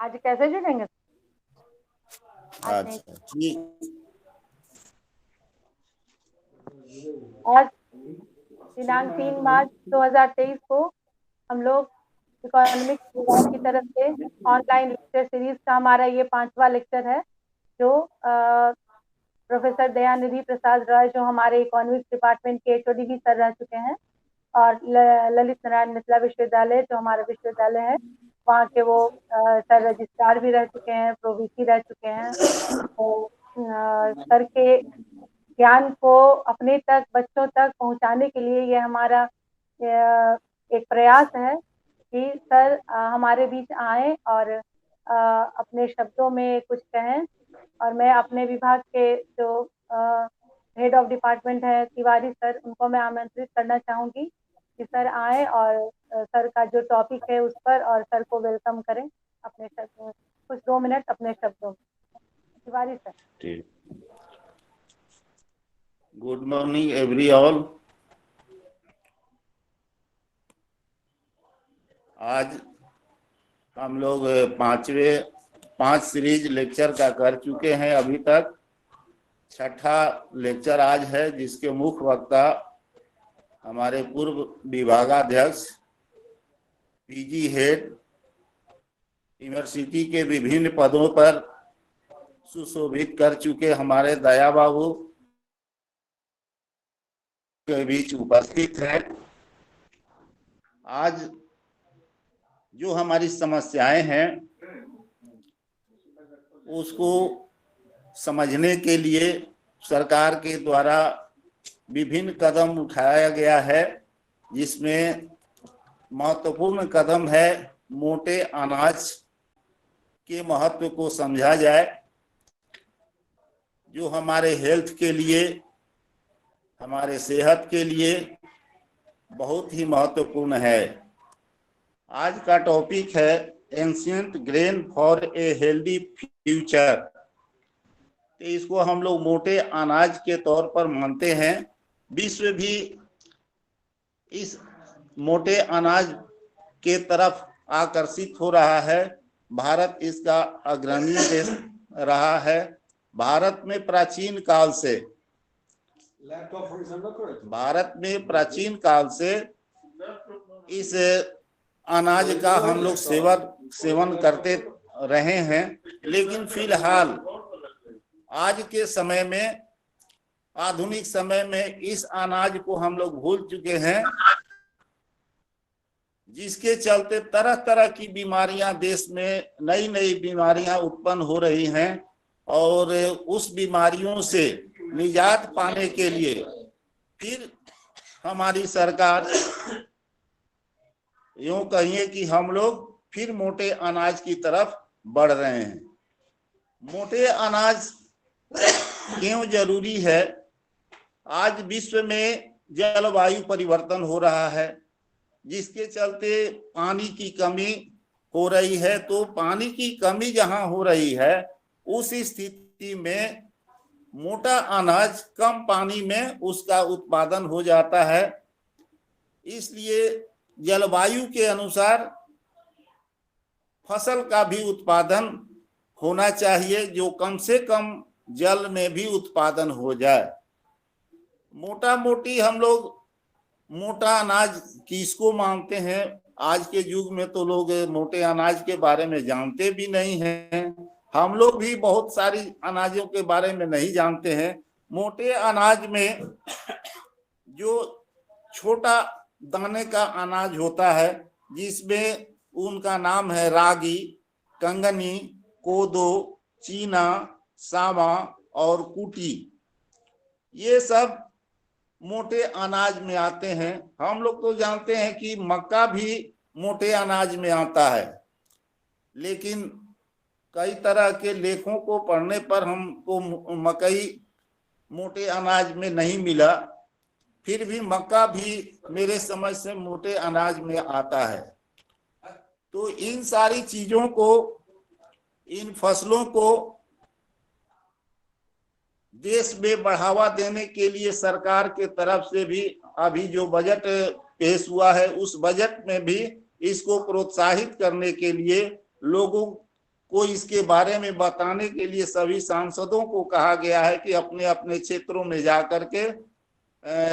आज कैसे जुड़ेंगे? अच्छा ठीक। आज दिनांक 3 मार्च 2023 को हम लोग इकोनॉमिक्स विभाग की तरफ से ऑनलाइन लेक्चर सीरीज का हमारा ये 5वां लेक्चर है, जो प्रोफेसर दया निधि प्रसाद राय, जो हमारे इकोनॉमिक्स डिपार्टमेंट के एचओडी भी सर रह चुके हैं, और ललित नारायण मिथिला विश्वविद्यालय जो हमारा विश्वविद्यालय है, वहाँ के वो सर रजिस्ट्रार भी रह चुके हैं, प्रोवीसी रह चुके हैं। तो सर के ज्ञान को अपने तक, बच्चों तक पहुंचाने के लिए ये हमारा एक प्रयास है कि सर हमारे बीच आए और अपने शब्दों में कुछ कहें। और मैं अपने विभाग के जो हेड ऑफ डिपार्टमेंट है तिवारी सर, उनको मैं आमंत्रित करना चाहूंगी कि सर आए और सर का जो टॉपिक है उस पर, और सर को वेलकम करें अपने शब्दों में, कुछ 2 मिनट अपने शब्दों में। तिवारी सर। ठीक। Good morning every all. आज हम लोग 5 सीरीज लेक्चर का कर चुके हैं अभी तक। 6ठा लेक्चर आज है, जिसके मुख्य वक्ता हमारे पूर्व विभागाध्यक्ष, पीजी हेड, यूनिवर्सिटी के विभिन्न पदों पर सुशोभित कर चुके हमारे दया बाबू के बीच उपस्थित है। आज जो हमारी समस्याएं हैं उसको समझने के लिए सरकार के द्वारा विभिन्न कदम उठाया गया है, जिसमें महत्वपूर्ण कदम है मोटे अनाज के महत्व को समझा जाए, जो हमारे हेल्थ के लिए, हमारे सेहत के लिए बहुत ही महत्वपूर्ण है। आज का टॉपिक है ancient grain for a healthy future. तो इसको हम लोग मोटे अनाज के तौर पर मानते हैं। विश्व भी इस मोटे अनाज के तरफ आकर्षित हो रहा है। भारत इसका अग्रणी देश रहा है। भारत में प्राचीन काल से इस अनाज का हम लोग सेवन करते रहे हैं, लेकिन फिलहाल आज के समय में, आधुनिक समय में इस अनाज को हम लोग भूल चुके हैं, जिसके चलते तरह तरह की बीमारियां, देश में नई नई बीमारियां उत्पन्न हो रही हैं। और उस बीमारियों से निजात पाने के लिए फिर हमारी सरकार, यूं कहिए कि हम लोग फिर मोटे अनाज की तरफ बढ़ रहे हैं। मोटे अनाज क्यों जरूरी है? आज विश्व में जलवायु परिवर्तन हो रहा है, जिसके चलते पानी की कमी हो रही है। तो पानी की कमी जहां हो रही है, उस स्थिति में मोटा अनाज कम पानी में उसका उत्पादन हो जाता है। इसलिए जलवायु के अनुसार फसल का भी उत्पादन होना चाहिए, जो कम से कम जल में भी उत्पादन हो जाए। मोटा मोटी हम लोग मोटा अनाज किसको मानते हैं? आज के युग में तो लोग मोटे अनाज के बारे में जानते भी नहीं हैं। हम लोग भी बहुत सारी अनाजों के बारे में नहीं जानते हैं। मोटे अनाज में जो छोटा दाने का अनाज होता है, जिसमें उनका नाम है रागी, कंगनी, कोदो, चीना, सावा और कुटी, ये सब मोटे अनाज में आते हैं। हम लोग तो जानते हैं कि मक्का भी मोटे अनाज में आता है, लेकिन कई तरह के लेखों को पढ़ने पर हमको मकई मोटे अनाज में नहीं मिला। फिर भी मक्का भी मेरे समझ से मोटे अनाज में आता है। तो इन सारी चीजों को, इन फसलों को देश में बढ़ावा देने के लिए सरकार के तरफ से भी अभी जो बजट पेश हुआ है, उस बजट में भी इसको प्रोत्साहित करने के लिए लोगों को इसके बारे में बताने के लिए सभी सांसदों को कहा गया है कि अपने अपने क्षेत्रों में जाकर के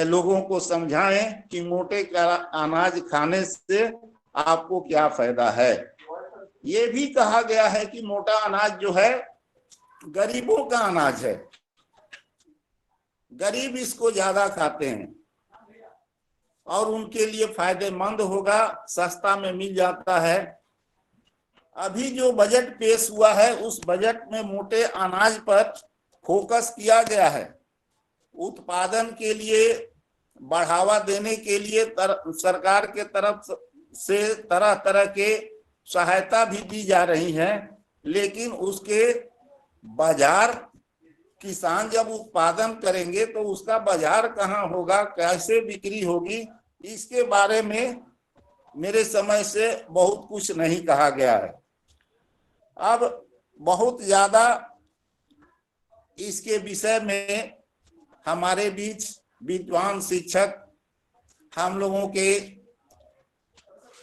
लोगों को समझाएं कि मोटे अनाज खाने से आपको क्या फायदा है। ये भी कहा गया है कि मोटा अनाज जो है गरीबों का अनाज है, गरीब इसको ज्यादा खाते हैं और उनके लिए फायदेमंद होगा, सस्ता में मिल जाता है। अभी जो बजट पेश हुआ है उस बजट में मोटे अनाज पर फोकस किया गया है। उत्पादन के लिए बढ़ावा देने के लिए सरकार के तरफ से तरह तरह के सहायता भी दी जा रही है, लेकिन उसके बाजार, किसान जब उत्पादन करेंगे तो उसका बाजार कहाँ होगा, कैसे बिक्री होगी, इसके बारे में मेरे समय से बहुत कुछ नहीं कहा गया है। अब बहुत ज्यादा इसके विषय में हमारे बीच विद्वान शिक्षक, हम लोगों के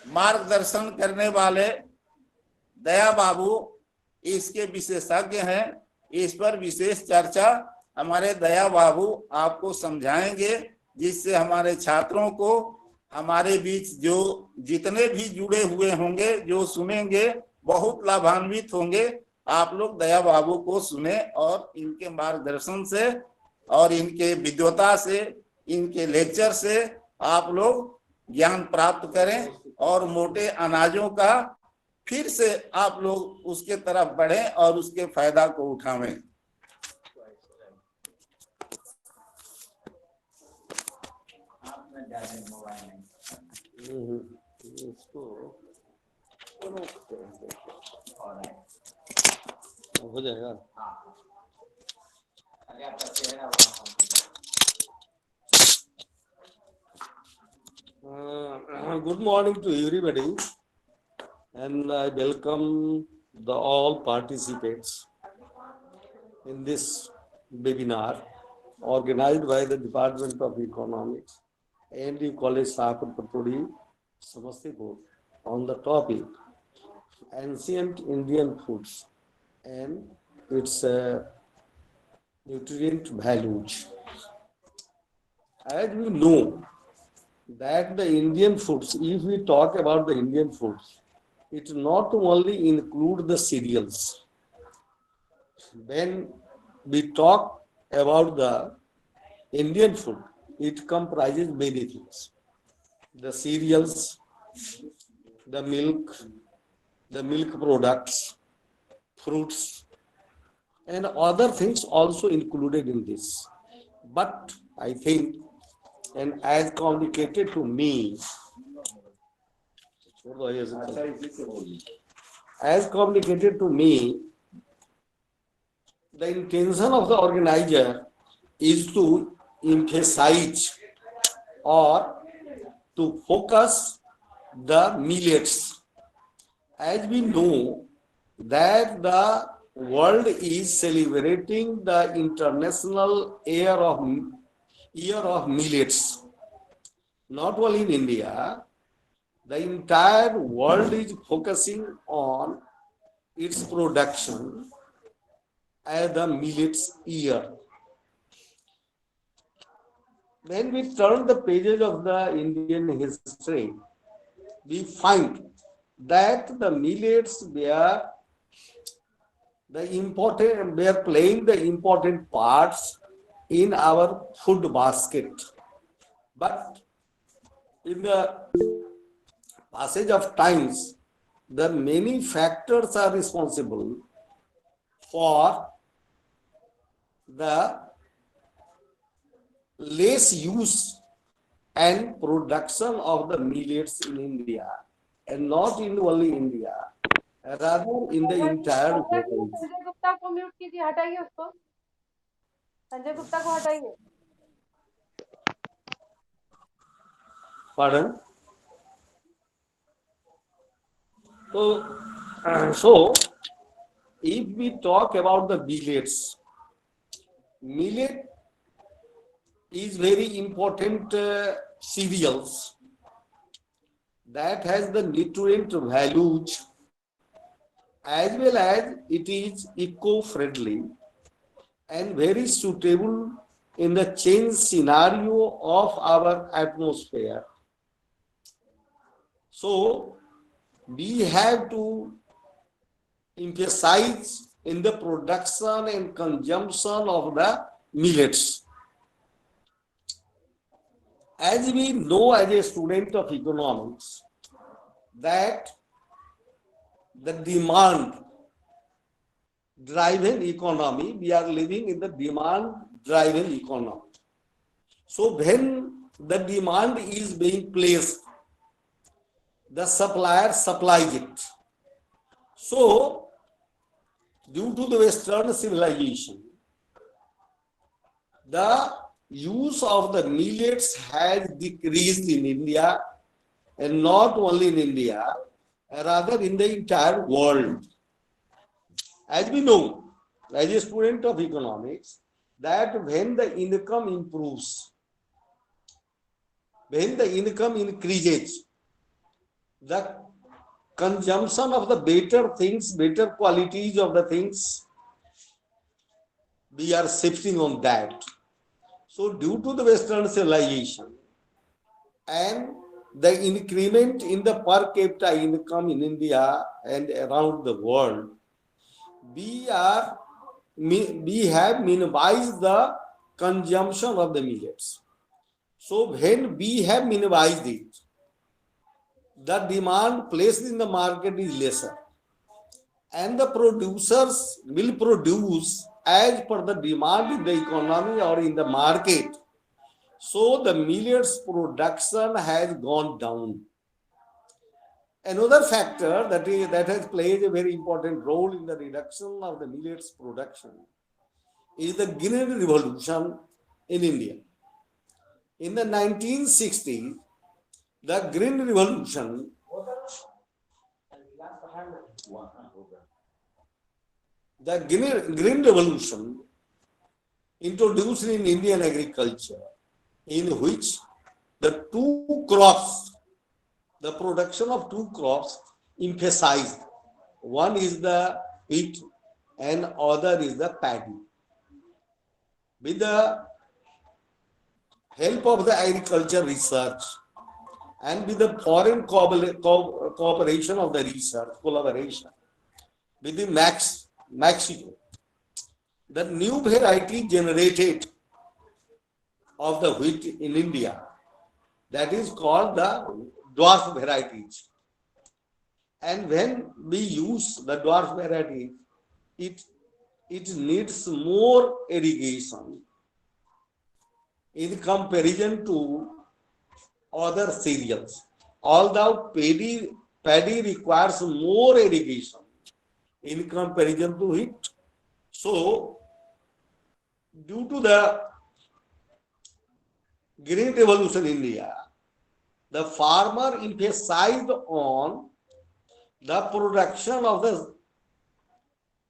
मार्गदर्शन करने वाले दया बाबू इसके विशेषज्ञ हैं। इस पर विशेष चर्चा हमारे दया बाबू आपको समझाएंगे, जिससे हमारे छात्रों को, हमारे बीच जो जितने भी जुड़े हुए होंगे, जो सुनेंगे, बहुत लाभान्वित होंगे। आप लोग दया बाबू को सुने और इनके मार्गदर्शन से और इनके विद्वता से, इनके लेक्चर से आप लोग ज्ञान प्राप्त करें और मोटे अनाजों का फिर से आप लोग उसके तरफ बढ़ें और उसके फायदा को उठावें। हो जाएगा। Good morning to everybody, and I welcome all participants in this webinar organized by the Department of Economics and the College Shahpur, Patory, Samastipur, on the topic Ancient Indian Foods and its nutrient values. As we know that the Indian foods, if we talk about the Indian foods, it not only include the cereals. When we talk about the Indian food, it comprises many things. The cereals, the milk products, fruits, and other things also included in this. But I think, and as communicated to me, the intention of the organizer is to emphasize or to focus the millets. As we know that the world is celebrating the International Year of Millets. Not only in India, the entire world is focusing on its production as the millets year. When we turn the pages of the Indian history, we find that the millets were playing the important parts in our food basket. But in the passage of times, the many factors are responsible for the less use and production of the millets in India, and not in only India, rather in the entire world. Sanjay Gupta को mute कीजिए, हटाइए उसको, संजय गुप्ता को हटाइए। Pardon? So, if we talk about the millets, millet is very important cereals that has the nutrient values as well as it is eco-friendly and very suitable in the change scenario of our atmosphere. So we have to emphasize in the production and consumption of the millets. As we know as a student of economics that the demand driven economy, we are living in the demand driven economy. So when the demand is being placed, the supplier supplies it. So due to the Western civilization, the use of the millets has decreased in India, and not only in India, rather in the entire world. As we know, as a student of economics, that when the income improves, when the income increases, the consumption of the better things, better qualities of the things, we are shifting on that. So due to the Western civilization and the increment in the per capita income in India and around the world, we have minimized the consumption of the millets. So when we have minimized it, the demand placed in the market is lesser, and the producers will produce as per the demand in the economy or in the market. So the millets production has gone down. Another factor that has played a very important role in the reduction of the millets production is the Green Revolution in India. In the 1960s, the Green Revolution introduced in Indian agriculture, in which the two crops, the production of two crops emphasized. One is the wheat and other is the paddy. With the help of the agriculture research and with the foreign cooperation of the research, collaboration with the Mexico, the new variety generated of the wheat in India, that is called the dwarf varieties. And when we use the dwarf variety, it needs more irrigation in comparison to other cereals. Although paddy requires more irrigation in comparison to wheat. So, due to the Green Revolution in India, the farmer emphasized on the production of the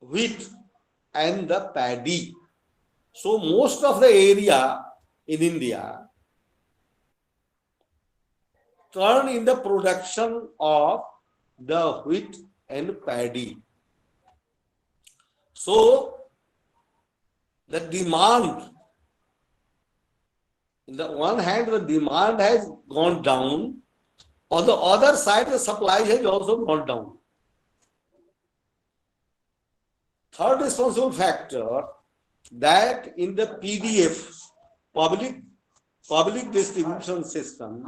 wheat and the paddy. So most of the area in India turned in the production of the wheat and paddy. So the demand, on the one hand, the demand has gone down. On the other side, the supply has also gone down. Third responsible factor, that in the PDF, public distribution system,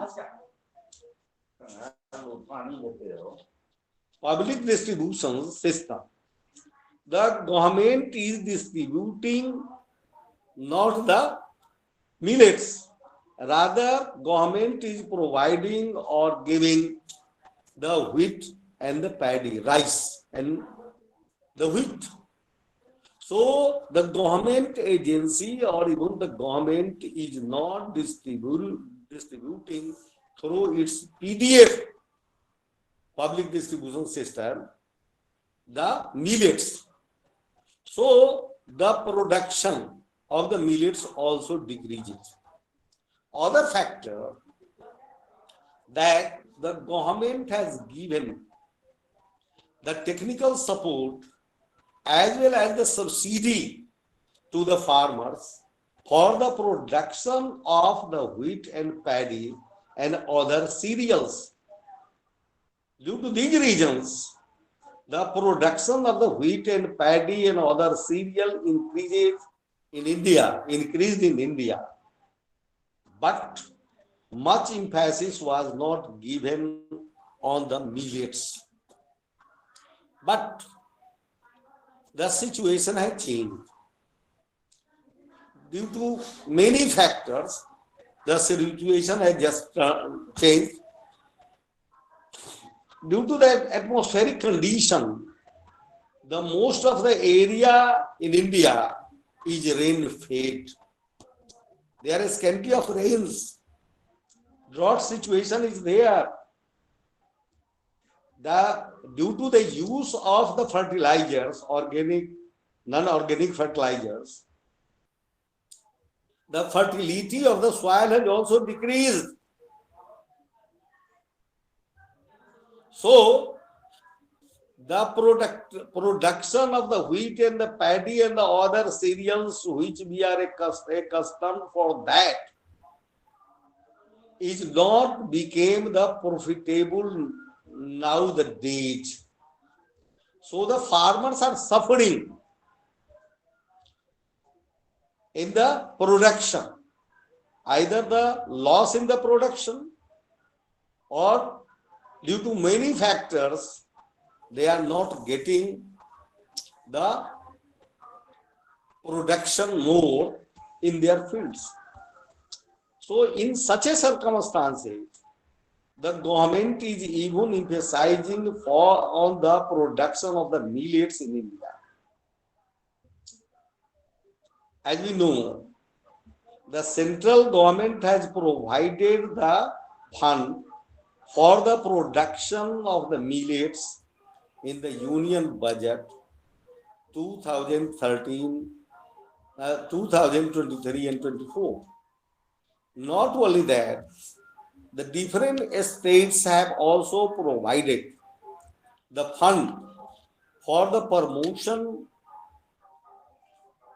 the government is distributing not the millets, rather government is providing or giving the wheat and the paddy, rice and the wheat. So the government agency or even the government is not distributing through its PDF, public distribution system, the millets. So the production of the millets also decreases. Other factor, that the government has given the technical support as well as the subsidy to the farmers for the production of the wheat and paddy and other cereals. Due to these reasons, the production of the wheat and paddy and other cereal increased in India. But much emphasis was not given on the millets. But the situation has changed. Due to many factors, the situation has just changed. Due to the atmospheric condition, the most of the area in India is rain-fed. There is scarcity of rains. Drought situation is there. Due to the use of the fertilizers, organic, non-organic fertilizers, the fertility of the soil has also decreased. So, the production of the wheat and the paddy and the other cereals which we are accustomed for that is not became the profitable nowadays. So the farmers are suffering in the production, either the loss in the production or due to many factors, they are not getting the production more in their fields. So in such a circumstances, the government is even emphasizing on the production of the millets in India. As we know, the central government has provided the fund for the production of the millets in the union budget 2023 and 24. Not only that, the different states have also provided the fund for the promotion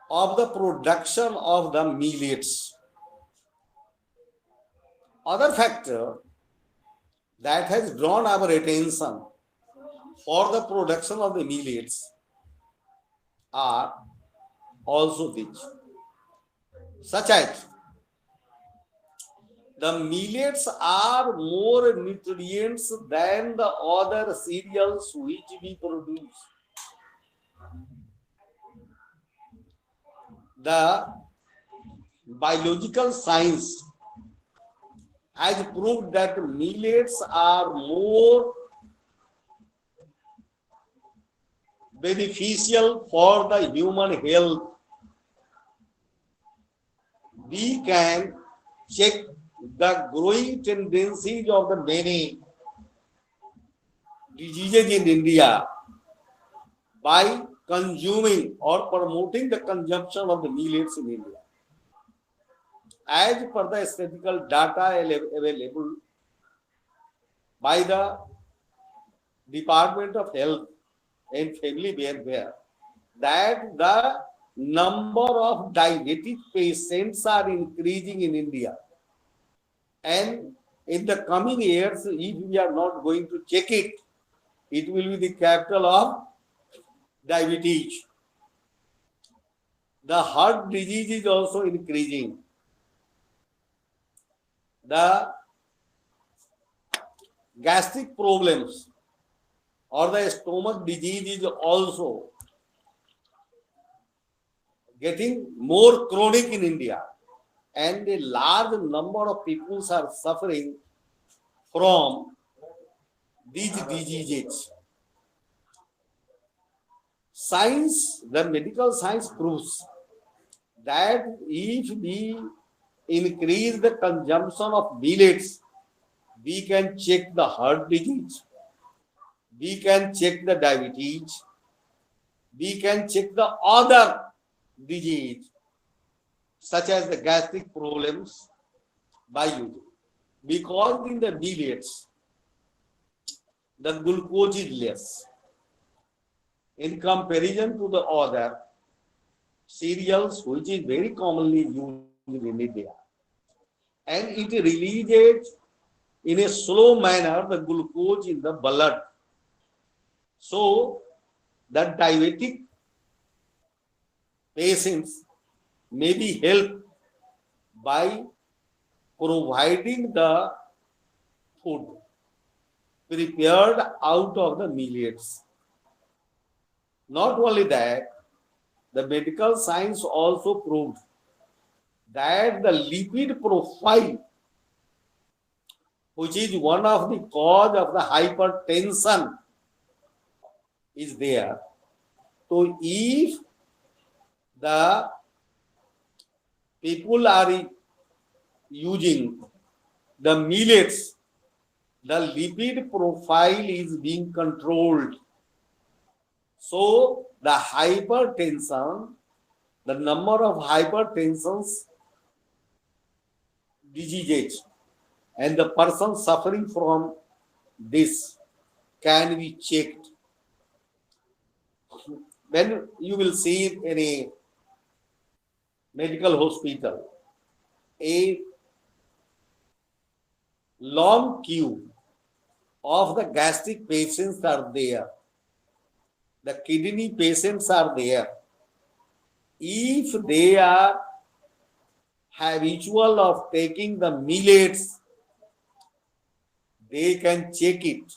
of the production of the millets. Other factor that has drawn our attention for the production of the millets are also these, such as the millets are more nutrients than the other cereals which we produce. The biological science has proved that millets are more beneficial for the human health. We can check the growing tendencies of the many diseases in India by consuming or promoting the consumption of the millets in India. As per the statistical data available by the Department of Health and Family Welfare, that the number of diabetic patients are increasing in India. And in the coming years, if we are not going to check it, it will be the capital of diabetes. The heart disease is also increasing. The gastric problems or the stomach disease is also getting more chronic in India, and a large number of people are suffering from these diseases. Science, the medical science proves that if we increase the consumption of millets, we can check the heart disease, we can check the diabetes, we can check the other disease such as the gastric problems by using. Because in the millets, the glucose is less. in comparison to the other cereals, which is very commonly used in India. And it releases in a slow manner the glucose in the blood. So the diabetic patients may be helped by providing the food prepared out of the millets. Not only that, the medical science also proved that the lipid profile, which is one of the cause of the hypertension, is there. So if the people are using the millets, the lipid profile is being controlled. So the hypertension, the number of hypertensions diseases and the person suffering from this can be checked. When you will see in a medical hospital, a long queue of the gastric patients are there, the kidney patients are there. If they are habitual of taking the millets, they can check it,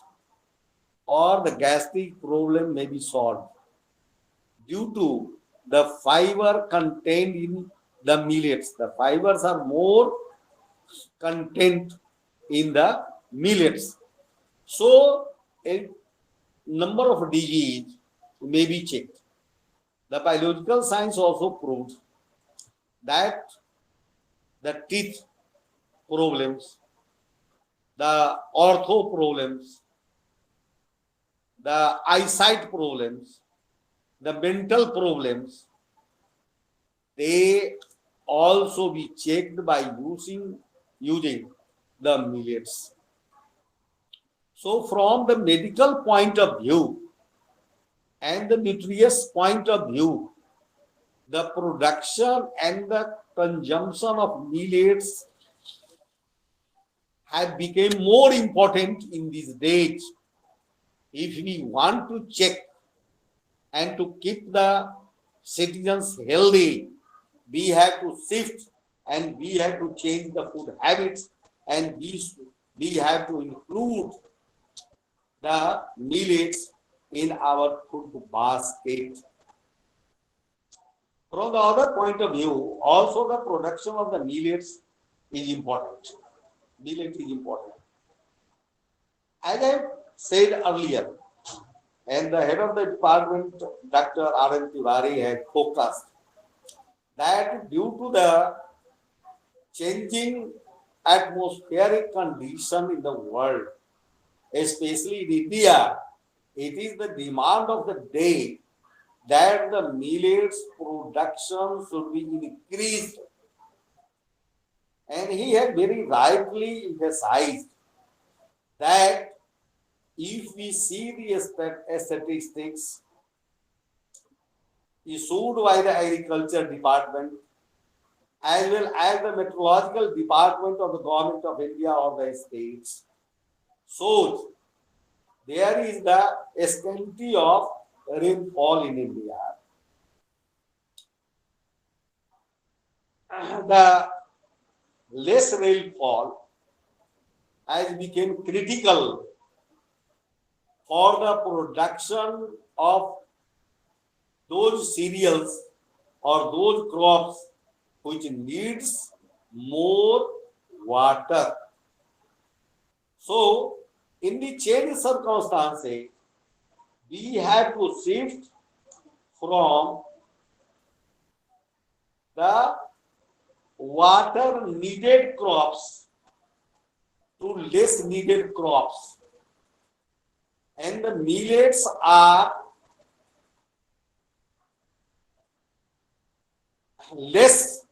or the gastric problem may be solved due to the fiber contained in the millets. The fibers are more content in the millets. So a number of diseases may be checked. The biological science also proves that the teeth problems, the ortho problems, the eyesight problems, the mental problems, they also be checked by using the millets. So from the medical point of view and the nutritious point of view, the production and the consumption of millets have become more important in these days. If we want to check and to keep the citizens healthy, we have to shift and we have to change the food habits, and we have to include the millets in our food basket. From the other point of view, also the production of the millets is important. Millet is important. As I said earlier, and the head of the department, Dr. R.N. Tiwari, had focused that due to the changing atmospheric condition in the world, especially in India, it is the demand of the day that the millets production should be increased. And he had very rightly emphasized that if we see the statistics issued by the agriculture department as well as the meteorological department of the government of India or the states, shows there is the scarcity of rainfall in India. The less rainfall has become critical for the production of those cereals or those crops which needs more water. So, in the changed circumstances, we have to shift from the water needed crops to less needed crops. And the millets are less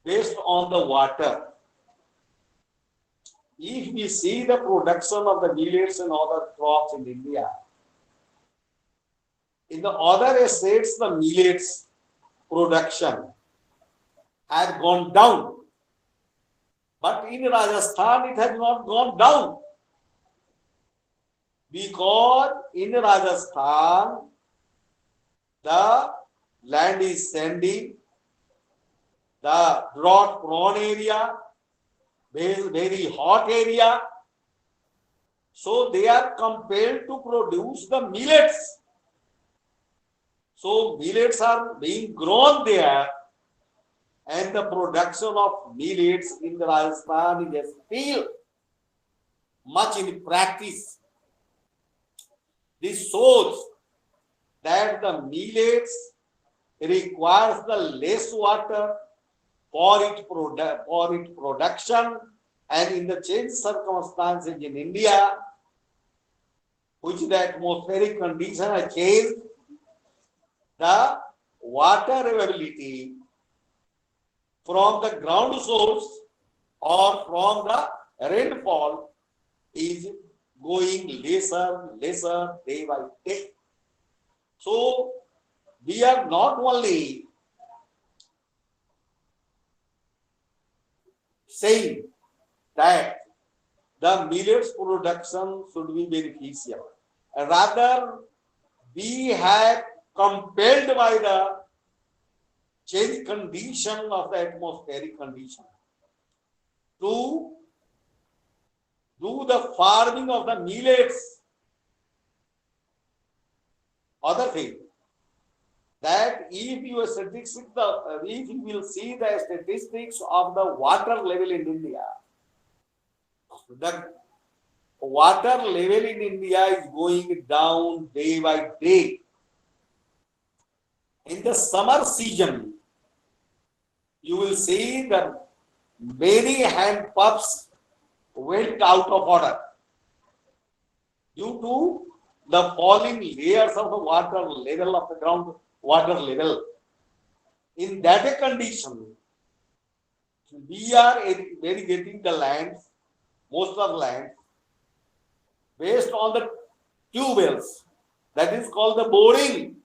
based on the water. If we see the production of the millets and other crops in India, In the other states, the millets production had gone down. But in Rajasthan, it has not gone down. Because in Rajasthan, the land is sandy, the drought prone area, very hot area. So they are compelled to produce the millets. So millets are being grown there, and the production of millets in Rajasthan is still much in practice. This shows that the millets requires the less water for its production, and in the changed circumstances in India, which the atmospheric condition has changed, the water availability from the ground source or from the rainfall is going lesser day by day. So we are not only saying that the millets production should be beneficial, rather we have compelled by the changed condition of the atmospheric condition to do the farming of the millets. Other thing, that if you will see the statistics of the water level in India, the water level in India is going down day by day. In the summer season, you will see that many hand pumps went out of order due to the falling layers of the water level of the ground water level. In that condition, we are irrigating the lands, most of the land, based on the tube wells. That is called the boring.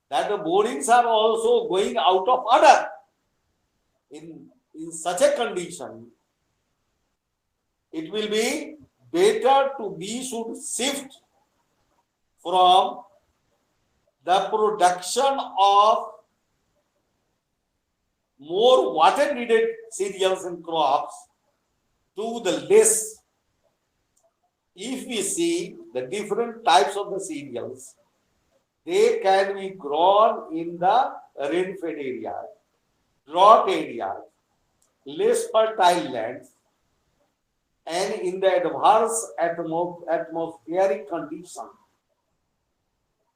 That the borings are also going out of order. In such a condition, it will be better to be should shift from the production of more water needed cereals and crops to the less. If we see the different types of the cereals, they can be grown in the rain-fed areas, drought areas, less fertile lands, and in the adverse atmospheric condition.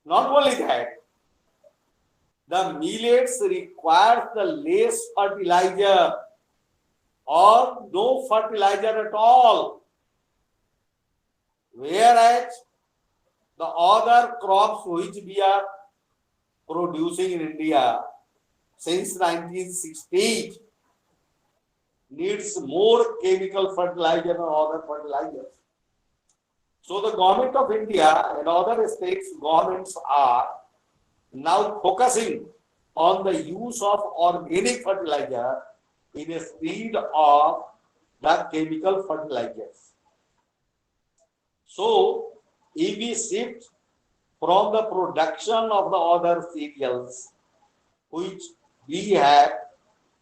Not only that, the millets require the less fertilizer or no fertilizer at all, whereas the other crops which we are producing in India since 1960 needs more chemical fertilizer or other fertilizers. So the government of India and other states governments are now focusing on the use of organic fertilizer instead of the chemical fertilizers. So if we shift from the production of the other cereals, which we have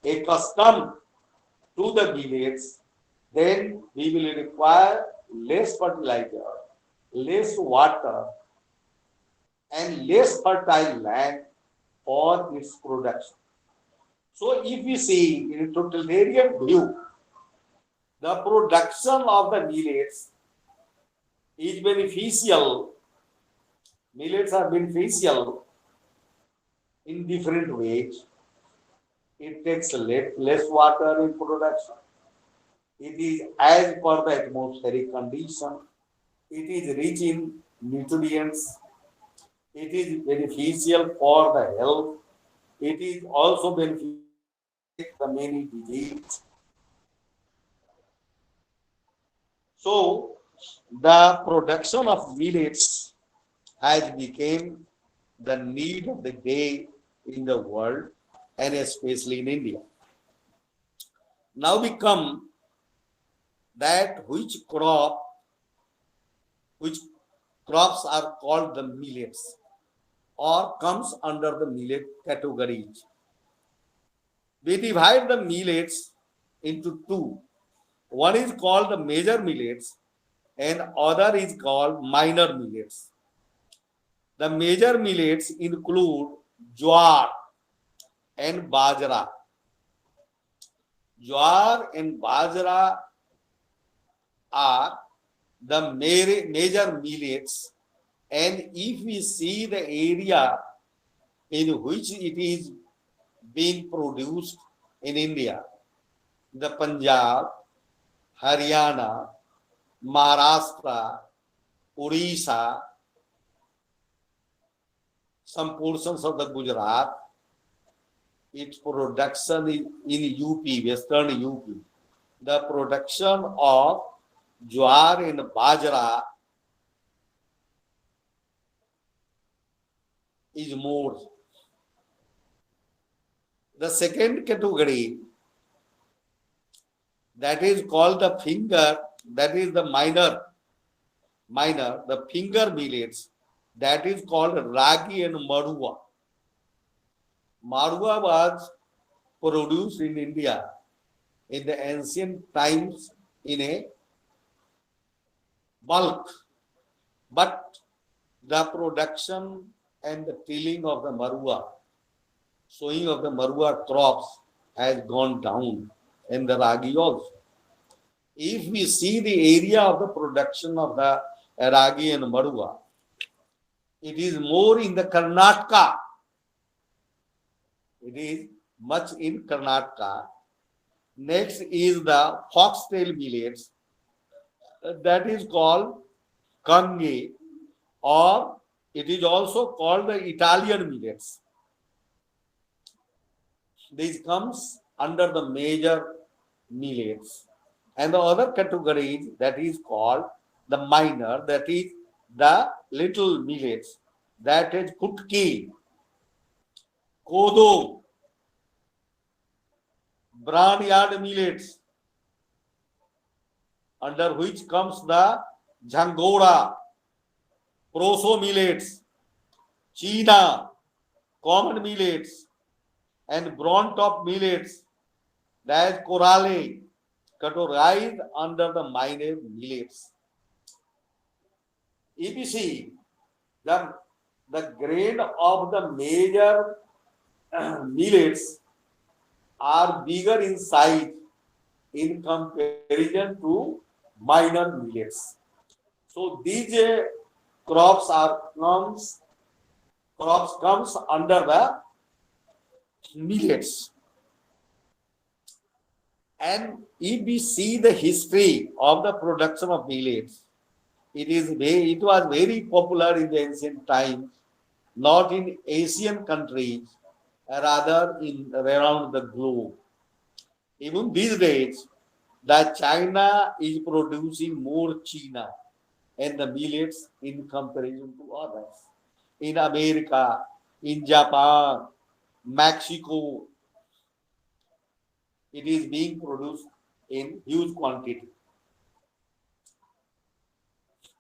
accustomed to the millets, then we will require less fertilizer, less water, and less fertile land for its production. So if we see in a totalitarian view, the production of the millets is beneficial. Millets are beneficial in different ways. It takes less water in production. It is as per the atmospheric condition. It is rich in nutrients. It is beneficial for the health. It is also beneficial for the many diseases. So the production of millets has become the need of the day in the world and especially in India. Now we come that which crops are called the millets or comes under the millet categories. We divide the millets into two. One is called the major millets and other is called minor millets. The major millets include jowar and bajra. Jowar and bajra are the major millets, and if we see the area in which it is being produced in India, the Punjab, Haryana, Maharashtra, Orissa, some portions of the Gujarat, its production is in UP, Western UP. The production of jowar and bajra is more. The second category, that is called the finger, that is the minor, the finger millets, that is called ragi and marua. Marua was produced in India in the ancient times in a bulk, but the production and the tilling of the marua, sowing of the marua crops has gone down, and the ragi also. If we see the area of the production of the ragi and marua, it is more in the Karnataka. It is much in Karnataka. Next is the foxtail millets, that is called kange, or it is also called the Italian millets. This comes under the major millets. And the other category that is called the minor, that is the little millets, that is kutki, kodo, barnyard millets, under which comes the jhangora, proso millets, china, common millets, and brown top millets, that is korale, categorized under the minor millets. If you see the grain of the major millets are bigger in size in comparison to minor millets. So these crops comes under the millets. And if we see the history of the production of millets, it was very popular in the ancient times, not in Asian countries, rather in around the globe. Even these days, the China is producing more china and the millets in comparison to others. In America, in Japan, Mexico, it is being produced in huge quantity.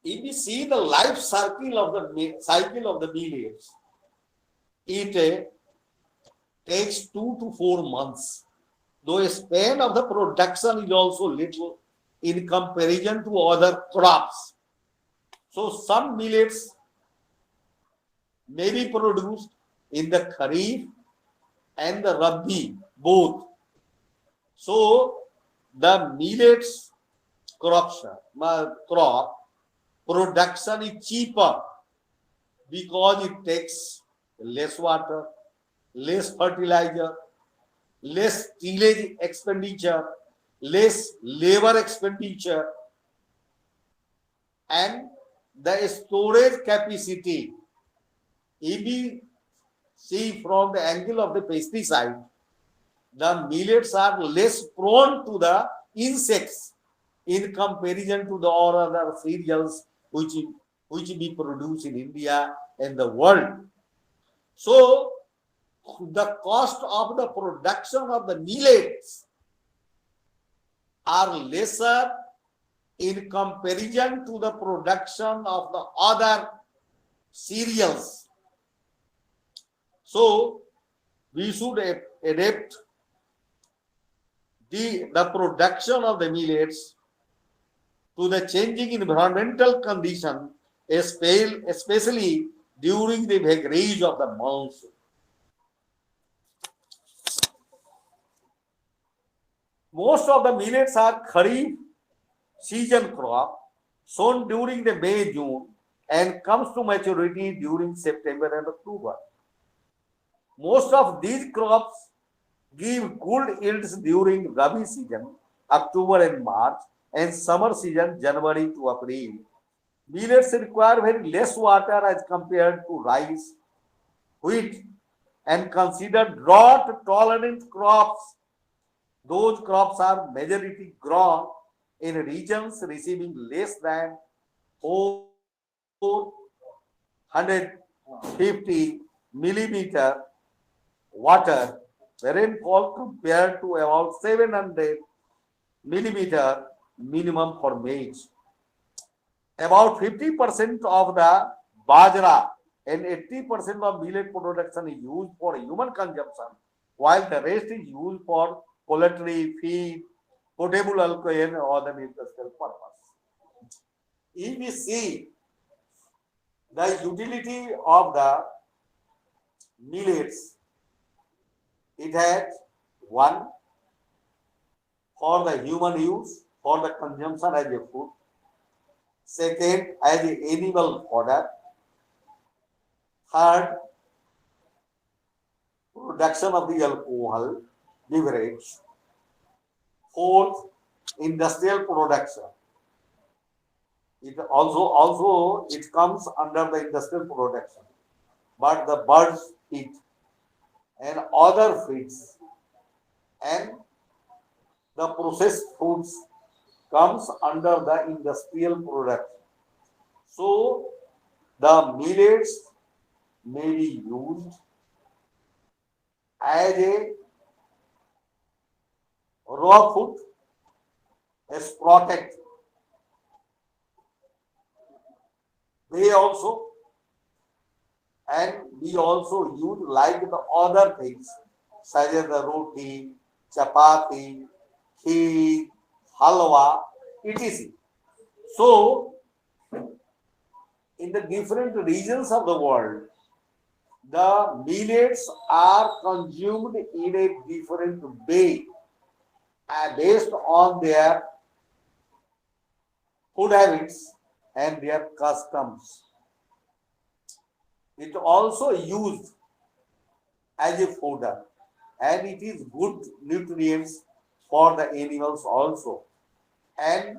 If we see the life cycle of the millets, it takes 2 to 4 months. Though a span of the production is also little in comparison to other crops. So some millets may be produced in the Kharif and the Rabi both. So the millets crop production is cheaper because it takes less water, less fertilizer, less tillage expenditure, less labor expenditure, and the storage capacity. If we see from the angle of the pesticide, the millets are less prone to the insects in comparison to the other cereals which which we produce in India and the world. So the cost of the production of the millets are lesser in comparison to the production of the other cereals. So we should adapt the production of the millets to the changing environmental condition, especially during the vagaries of the monsoon. Most of the millets are Kharif season crop sown during the May-June and comes to maturity during September and October. Most of these crops give good yields during Rabi season, October and March, and summer season, January to April. Millets require very less water as compared to rice, wheat, and considered drought-tolerant crops. Those crops are majority grown in regions receiving less than 450 millimeter water rainfall compared to about 700 millimeter minimum for maize. About 50% of the bajra and 80% of millet production is used for human consumption, while the rest is used for poultry, feed, potable alcohol, or other industrial purpose. If we see the utility of the millets, it has one for the human use, for the consumption as a food. Second, as an animal fodder. Third, production of the alcohol beverage. Fourth, industrial production. It also it comes under the industrial production, but the birds eat and other feeds and the processed foods comes under the industrial production. So the millets may be used as a raw food, as protect. They also, and we also use like the other things such as the roti, chapati, kheer, halwa, etc. So, in the different regions of the world, the millets are consumed in a different way based on their food habits and their customs. It also used as a fodder and it is good nutrients for the animals also, and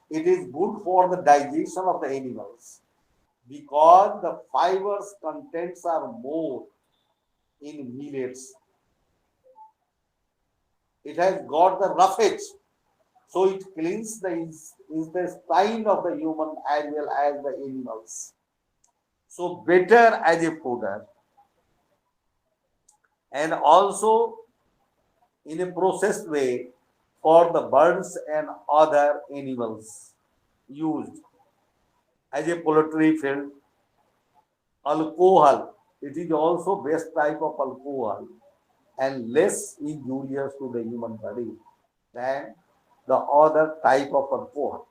it is good for the digestion of the animals because the fibers contents are more in millets. It has got the roughage, so it cleans the intestine of the human as well as the animals. So better as a fodder and also in a processed way for the birds and other animals used as a poultry feed. Alcohol, it is also best type of alcohol and less injurious to the human body than the other type of alcohol.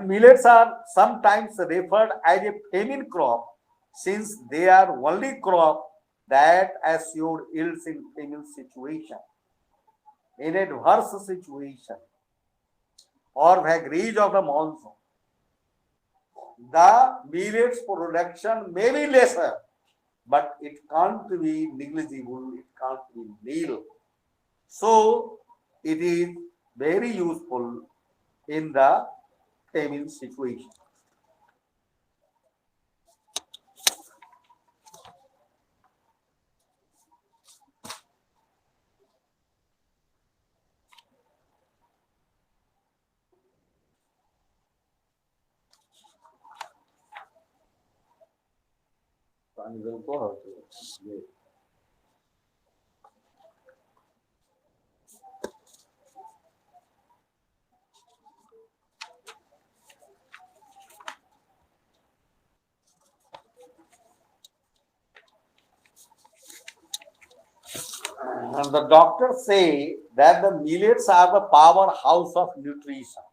Millets are sometimes referred as a famine crop since they are only crop that assure yields in famine situation. In adverse situation or vagaries of the monsoon, the millets production may be lesser, but it can't be negligible, it can't be nil. So it is very useful in the famine situation. And the doctors say that the millets are the powerhouse of nutrition.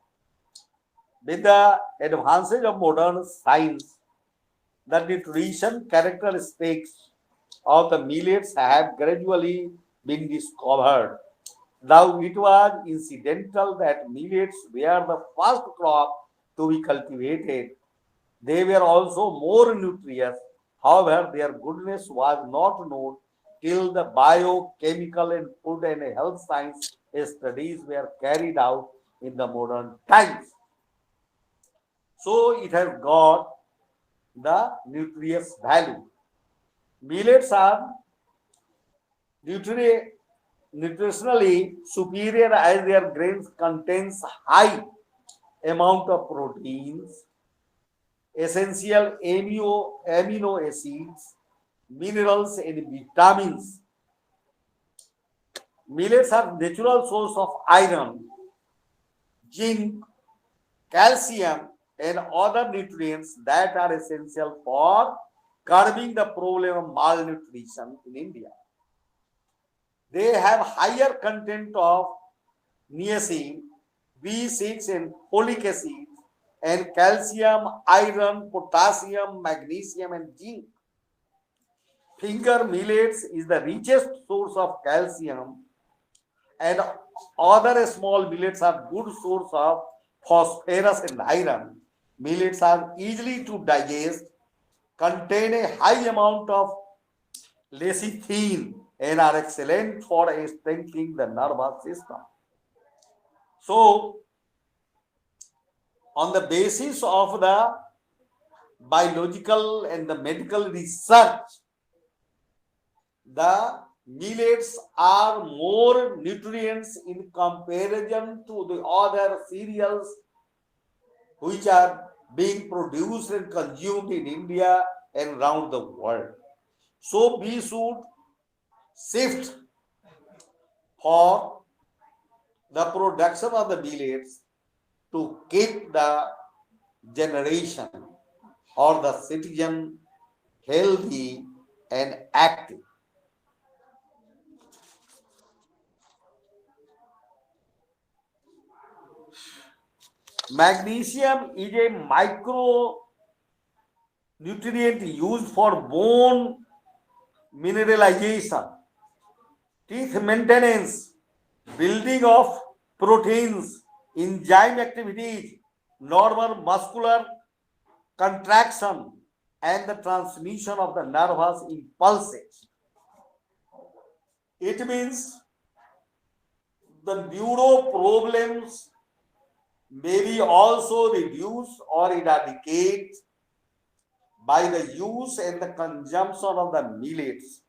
With the advances of modern science, the nutrition characteristics of the millets have gradually been discovered. Though it was incidental that millets were the first crop to be cultivated, they were also more nutritious. However, their goodness was not known till the biochemical and food and health science studies were carried out in the modern times. So it has got the nutritious value. Millets are nutritionally superior as their grains contains high amount of proteins, essential amino acids, minerals and vitamins. Millets are natural source of iron, zinc, calcium and other nutrients that are essential for curbing the problem of malnutrition in India. They have higher content of niacin, B6 and folic acid and calcium, iron, potassium, magnesium and zinc. Finger millets is the richest source of calcium and other small millets are good source of phosphorus and iron. Millets are easily to digest, contain a high amount of lecithin and are excellent for strengthening the nervous system. So, on the basis of the biological and the medical research, the millets are more nutrients in comparison to the other cereals which are being produced and consumed in India and around the world. So we should shift for the production of the millets to keep the generation or the citizen healthy and active. Magnesium is a micronutrient used for bone mineralization, teeth maintenance, building of proteins, enzyme activities, normal muscular contraction, and the transmission of the nervous impulses. It means the neuro problems may be also reduced or eradicated by the use and the consumption of the millets.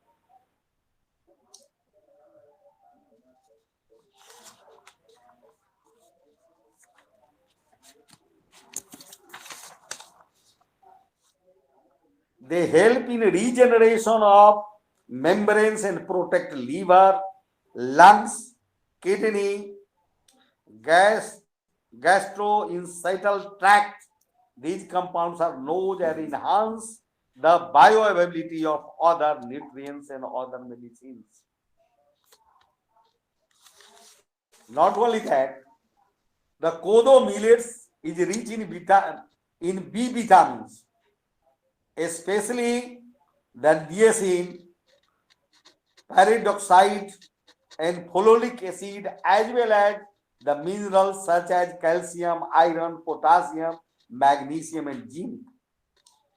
They help in regeneration of membranes and protect liver, lungs, kidney, gastrointestinal tract. These compounds are known and enhance the bioavailability of other nutrients and other medicines. Not only that, the kodo millets is rich in B vitamins, especially the niacin, pyridoxine, and fololic acid, as well as the minerals such as calcium, iron, potassium, magnesium, and zinc.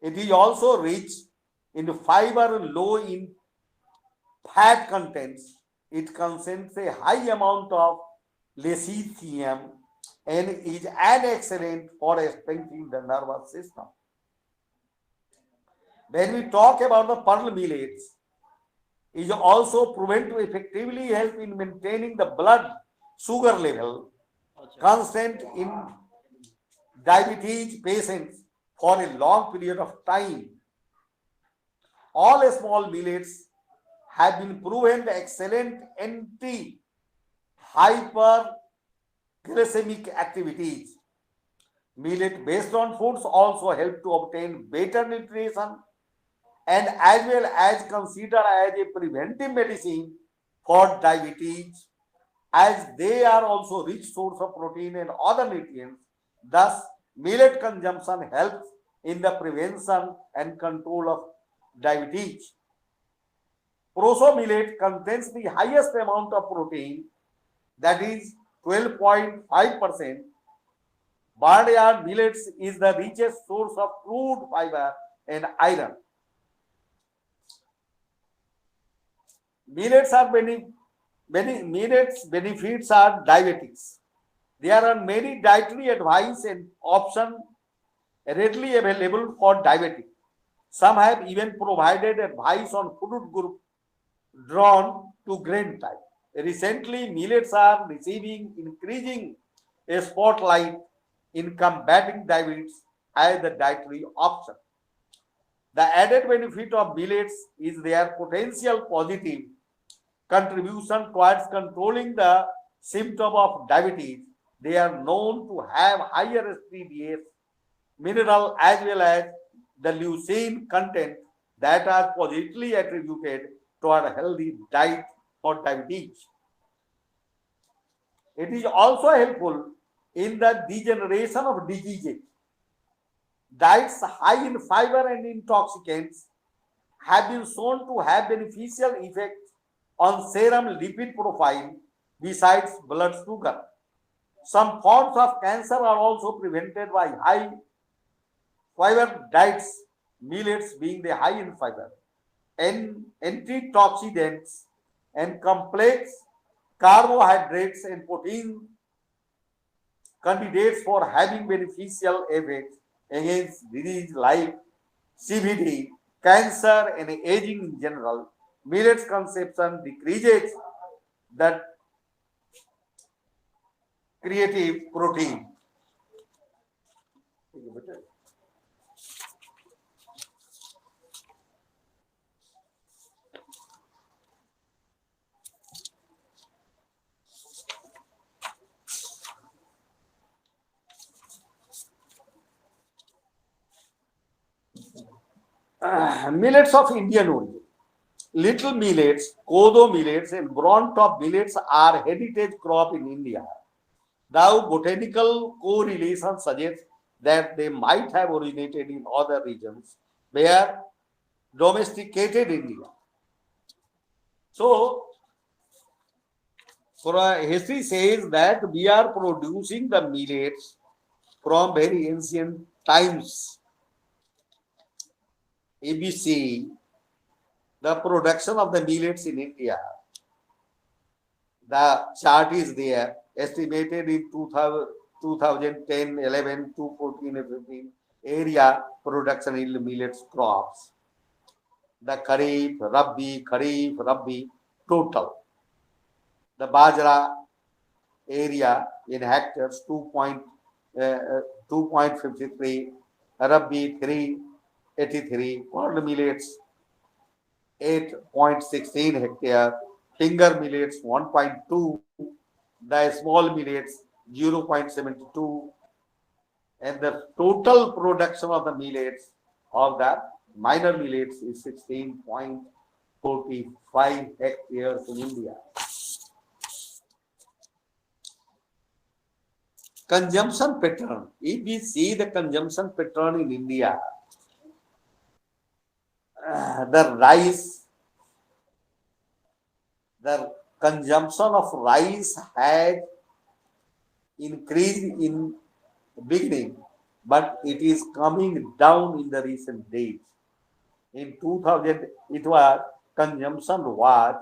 It is also rich in fiber, low in fat contents. It contains a high amount of lecithin and is an excellent for strengthening the nervous system. When we talk about the pearl millets, it is also proven to effectively help in maintaining the blood sugar level constant in diabetes patients for a long period of time. All small millets have been proven excellent anti-hyperglycemic activities. Millet based on foods also help to obtain better nutrition and as well as considered as a preventive medicine for diabetes, as they are also rich source of protein and other nutrients. Thus, millet consumption helps in the prevention and control of diabetes. Proso millet contains the highest amount of protein, that is 12.5%. Barnyard millets is the richest source of crude fiber and iron. Millets benefits are diabetics. There are many dietary advice and options readily available for diabetic. Some have even provided advice on food group drawn to grain type. Recently, millets are receiving increasing spotlight in combating diabetes as the dietary option. The added benefit of millets is their potential positive contribution towards controlling the symptom of diabetes. They are known to have higher SPDS, mineral as well as the leucine content that are positively attributed toward a healthy diet for diabetes. It is also helpful in the degeneration of diseases. Diets high in fiber and intoxicants have been shown to have beneficial effects on serum lipid profile besides blood sugar. Some forms of cancer are also prevented by high fiber diets, millets being the high in fiber, and antioxidants and complex carbohydrates and protein candidates for having beneficial effects against disease like CVD, cancer, and aging in general. Millets consumption decreases the creatine protein. Millets of Indian origin. Little millets, kodo millets, and brown top millets are heritage crop in India. The botanical correlation suggests that they might have originated in other regions where domesticated India. So, history says that we are producing the millets from very ancient times. If we see the production of the millets in India, the chart is there, estimated in 2010, 11 to 14 and 15 area production in millets crops. The Kharif, Rabi total. The Bajra area in hectares 2.53, Rabi 383, corn millets 8.16 hectare, finger millets 1.2, the small millets 0.72, and the total production of the millets of the minor millets is 16.45 hectares in India. Consumption pattern. If we see the consumption pattern in India, the consumption of rice had increased in beginning, but it is coming down in the recent days. In 2000, it was consumption was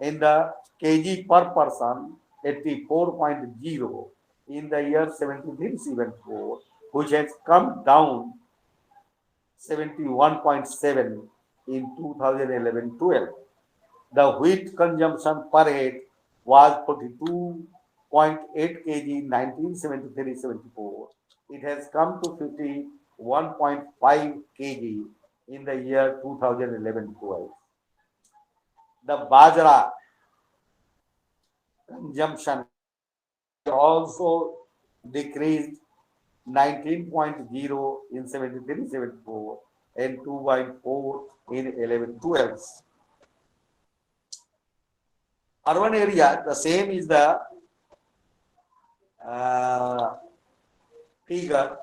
in the kg per person 84.0 in the year 73-74, which has come down 71.7 in 2011-12. The wheat consumption per head was 42.8 kg in 1973-74. It has come to 51.5 kg in the year 2011-12. The Bajra consumption also decreased 19.0 in 73-74 and 2.4 in 11-12. Urban area, the same is the figure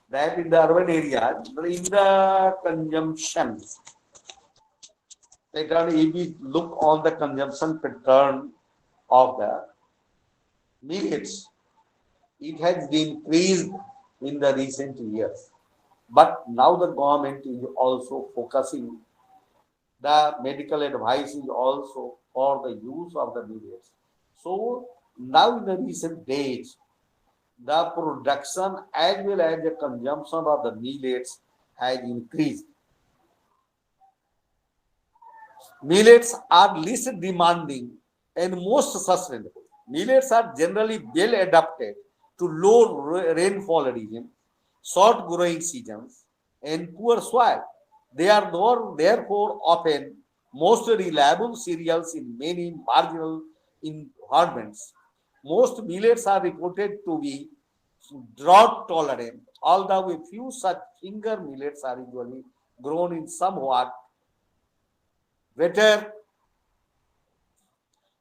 that in the urban area, in the consumption, if we look on the consumption pattern of the millets, it has been increased in the recent years. But now the government is also focusing, the medical advice is also for the use of the millets. So now in the recent days, the production as well as the consumption of the millets has increased. Millets are least demanding and most sustainable. Millets are generally well adapted to low rainfall regions, short growing seasons, and poor soil. They are therefore often most reliable cereals in many marginal environments. Most millets are reported to be drought tolerant, although a few such finger millets are usually grown in somewhat wetter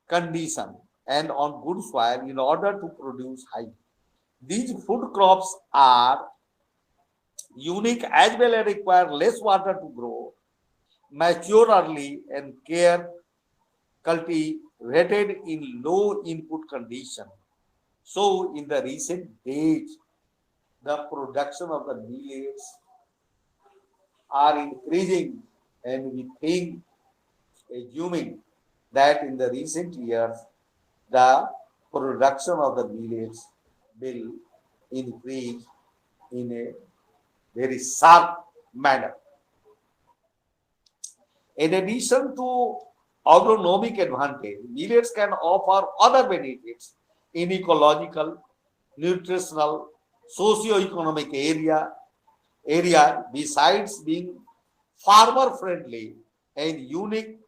condition and on good soil in order to produce high. These food crops are unique as well as require less water to grow, mature early, and care cultivated in low input condition. So, in the recent days, the production of the millets are increasing, and we think, assuming that in the recent years, the production of the millets will increase in a very sharp manner. In addition to agronomic advantage, millets can offer other benefits in ecological, nutritional, socio-economic area besides being farmer friendly and unique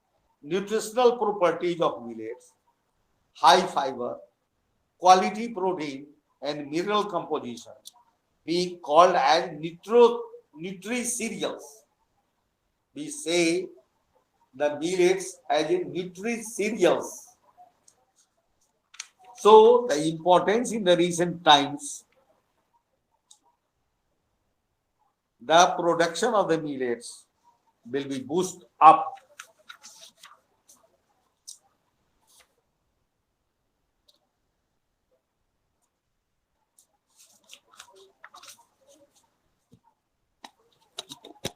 nutritional properties of millets, high fiber, quality protein, and mineral composition, being called as nutri cereals. We say the millets as in nutri cereals. So the importance in the recent times, the production of the millets will be boosted up.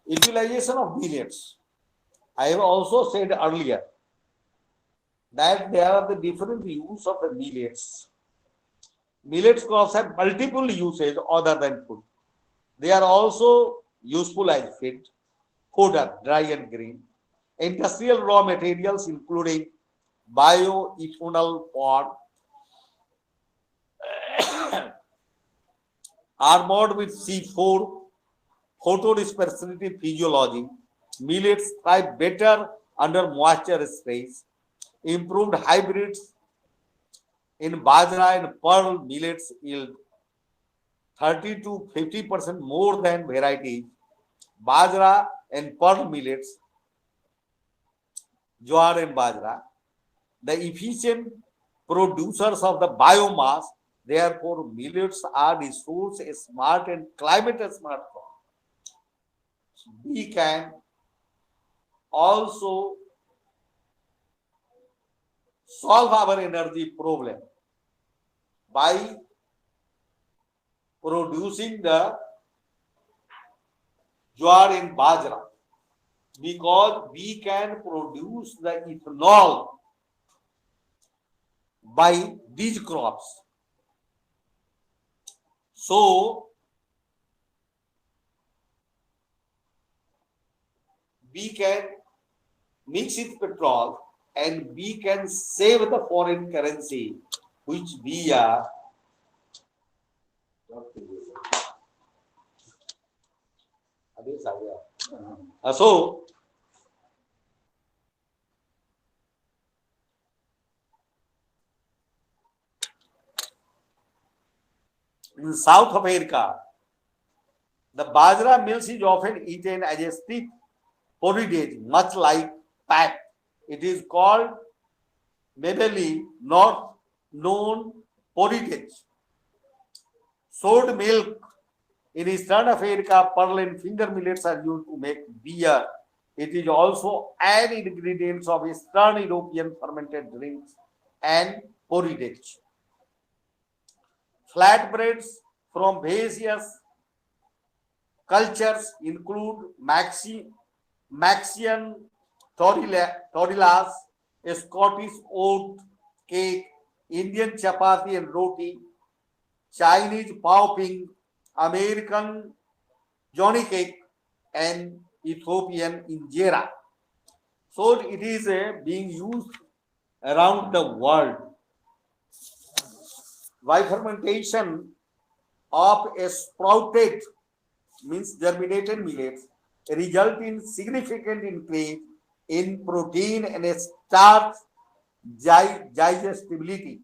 Utilization of millets. I have also said earlier that there are the different use of the millets. Millets crops have multiple uses other than food. They are also useful as feed, fodder, dry and green, industrial raw materials including bioethanol pod, armored with C4, photodispersity physiology. Millets thrive better under moisture stress. Improved hybrids in bajra and pearl millets yield 30 to 50% more than varieties. Bajra and pearl millets, jowar and bajra, the efficient producers of the biomass. Therefore, millets are resource smart and climate smart crops. We can also solve our energy problem by producing the jowar and bajra, because we can produce the ethanol by these crops. So we can mix it petrol and we can save the foreign currency which we are So in South America, the bajra meal is often eaten as a stiff porridge, much like pap. It is called mebeli, not known porridge. Sold milk in Eastern Africa, pearl and finger millets are used to make beer. It is also an ingredient of Eastern European fermented drinks and porridge. Flatbreads from various cultures include Maxian tortillas, Scottish oat cake, Indian chapati and roti, Chinese pao ping, American johnny cake, and Ethiopian injera. So it is being used around the world. By fermentation of a sprouted means germinated millets result in significant increase in protein and starch digestibility.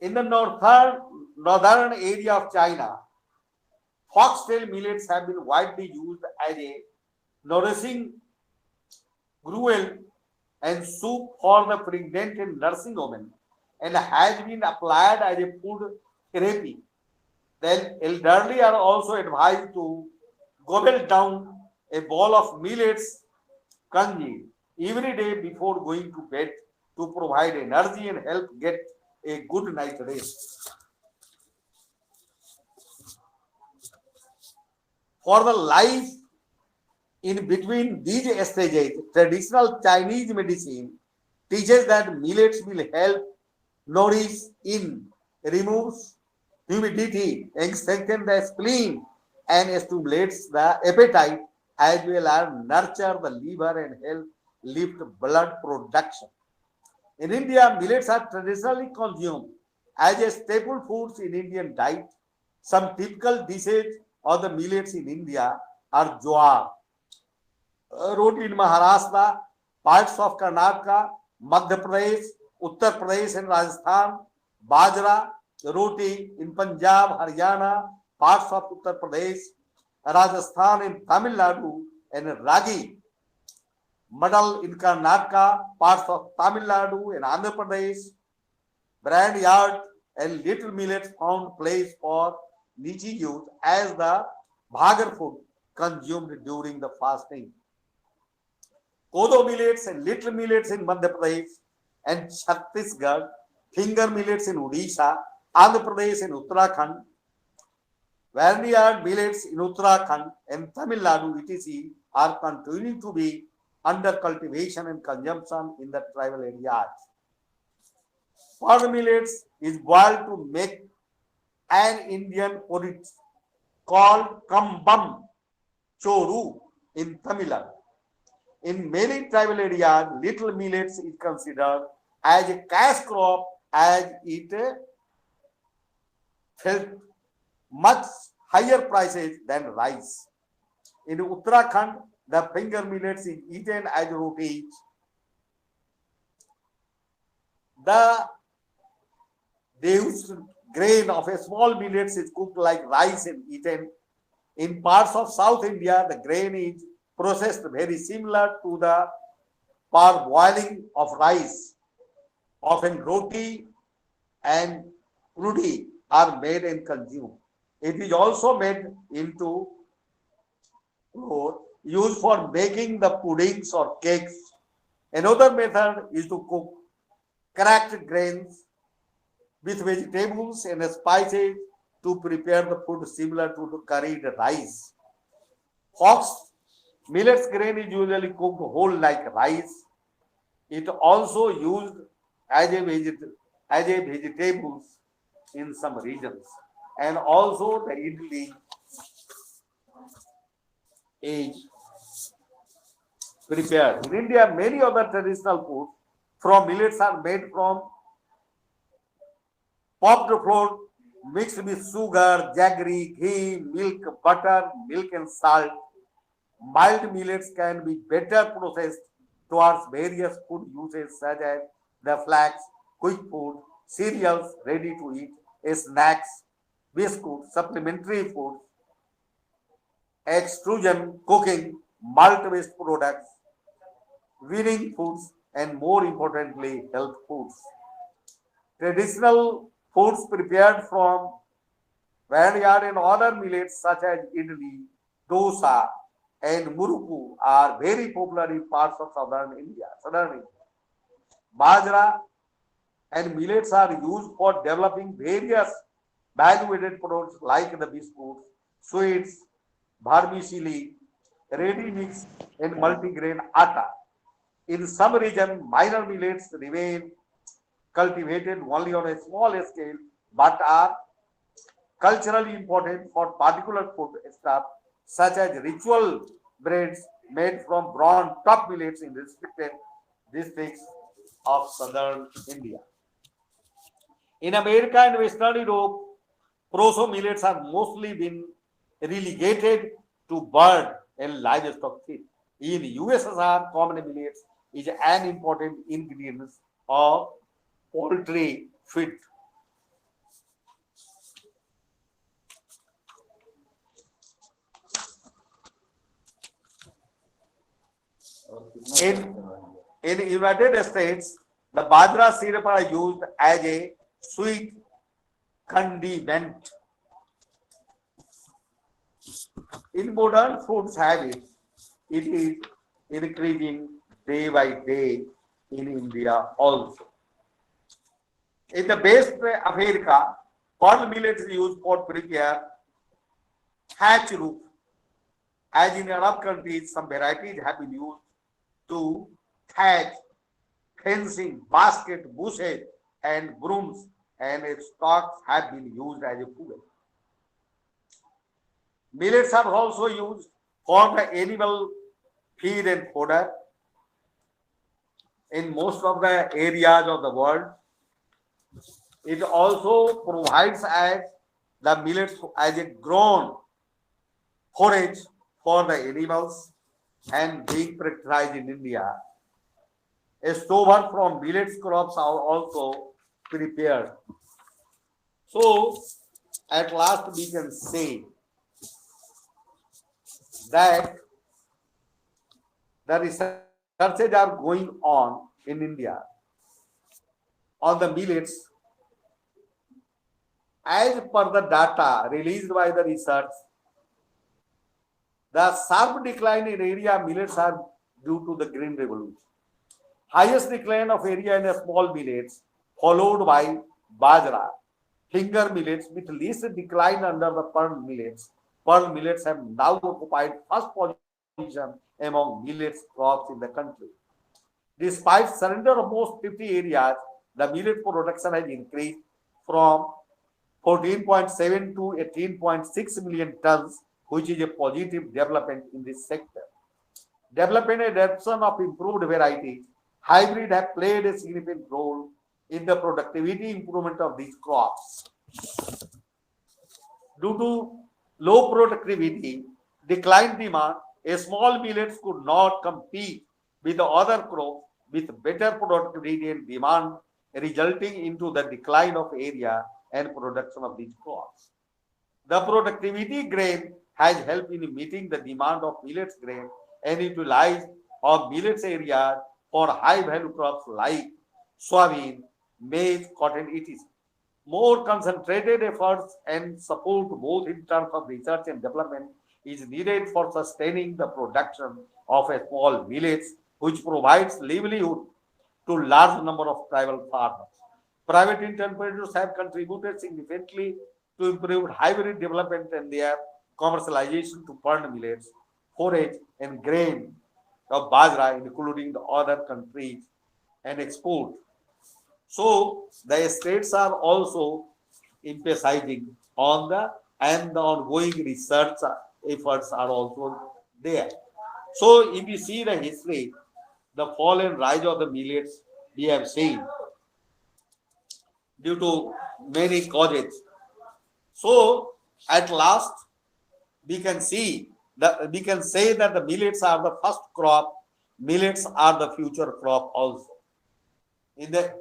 In the northern area of China, foxtail millets have been widely used as a nourishing gruel and soup for the pregnant and nursing women and has been applied as a food therapy. Then elderly are also advised to gobble down a bowl of millets kanji every day before going to bed to provide energy and help get a good night rest. For the life in between these stages, traditional Chinese medicine teaches that millets will help nourish in, removes humidity, and strengthen the spleen and stimulates the appetite as well as nurture the liver and help lift blood production. In India, millets are traditionally consumed as a staple foods in Indian diet. Some typical dishes of the millets in India are jowar, roti in Maharashtra, parts of Karnataka, Madhya Pradesh, Uttar Pradesh and Rajasthan, bajra, roti in Punjab, Haryana, parts of Uttar Pradesh, Rajasthan and Tamil Nadu, and ragi, madal in Karnataka, parts of Tamil Nadu and Andhra Pradesh, brand yard and little millets found place for niche use as the bhagar food consumed during the fasting. Kodo millets and little millets in Madhya Pradesh and Chhattisgarh, finger millets in Odisha, Andhra Pradesh and Uttarakhand, vineyard millets in Uttarakhand and Tamil Nadu, etc., are continuing to be under cultivation and consumption in the tribal areas. Pearl millets is boiled to make an Indian porridge called kambam choru in Tamil Nadu. In many tribal areas, little millets is considered as a cash crop as it felt much higher prices than rice. In Uttarakhand, the finger millets is eaten as roti. The used grain of a small millets is cooked like rice and eaten. In parts of South India, the grain is processed very similar to the parboiling of rice. Often roti and rudi are made and consumed. It is also made into flour used for making the puddings or cakes. Another method is to cook cracked grains with vegetables and spices to prepare the food similar to the curried rice. Fox millets grain is usually cooked whole like rice. It also used as a vegetables in some regions, and also the idli is prepared. In India, many other traditional foods from millets are made from popped flour mixed with sugar, jaggery, ghee, milk, butter, milk and salt. Mild millets can be better processed towards various food uses such as the flax, quick food, cereals ready to eat, snacks, biscuits, supplementary foods, extrusion, cooking, malt-based products, weaning foods, and more importantly, health foods. Traditional foods prepared from barnyard and other millets such as idli, dosa, and muruku are very popular in parts of southern India. Bajra and millets are used for developing various value-added products like the biscuits, sweets, vermicelli, ready mix, and multigrain atta. In some regions, minor millets remain cultivated only on a small scale but are culturally important for particular food stuff such as ritual breads made from brown top millets in restricted districts of southern India. In America and Western Europe, proso millets are mostly been relegated to bird and livestock feed. In USSR, common millets is an important ingredient of poultry feed. In, in United States, the bajra syrup are used as a sweet condiment. In modern food habits, it is increasing day by day in India also. In the West Africa, corn millet is used for prepare thatch roof. As in Arab countries, some varieties have been used to thatch, fencing, basket, bushes, and brooms, and its stalks have been used as a fuel. Millets are also used for the animal feed and fodder in most of the areas of the world. It also provides as the millets as a grown forage for the animals and being practiced in India. A stover from millets crops are also prepared. So, at last we can say that the researches are going on in India on the millets. As per the data released by the research, the sharp decline in area millets are due to the Green Revolution. Highest decline of area in the small millets, followed by bajra, finger millets with least decline under the pearl millets. Pearl millets have now occupied first position among millets crops in the country. Despite surrender of most 50 areas, the millet production has increased from 14.7 to 18.6 million tons, which is a positive development in this sector. Development and adoption of improved varieties, hybrid have played a significant role in the productivity improvement of these crops. Due to low productivity, declined demand, a small millets could not compete with the other crops with better productivity and demand, resulting into the decline of area and production of these crops. The productivity grain has helped in meeting the demand of millets grain and utilize of millets area for high value crops like soybean, maize, cotton, etc. More concentrated efforts and support both in terms of research and development is needed for sustaining the production of a small millets, which provides livelihood to large number of tribal farmers. Private entrepreneurs have contributed significantly to improved hybrid development and their commercialization to pearl millets, forage, and grain of bajra, including the other countries, and export. So the states are also emphasizing on the and the ongoing research efforts are also there. So if you see the history, the fall and rise of the millets, we have seen due to many causes. So at last we can say that the millets are the first crop. Millets are the future crop also. In the